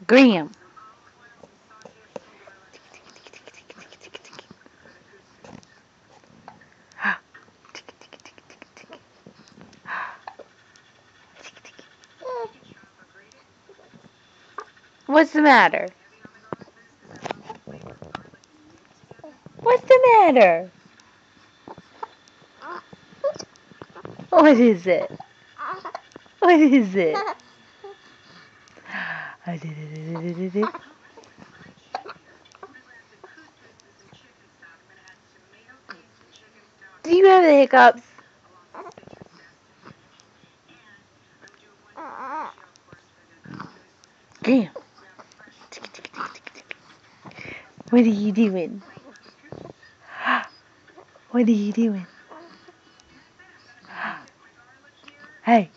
Graham. What's the matter? What's the matter? What is it? What is it? Do you have the hiccups? Damn. What are you doing? What are you doing? Hey.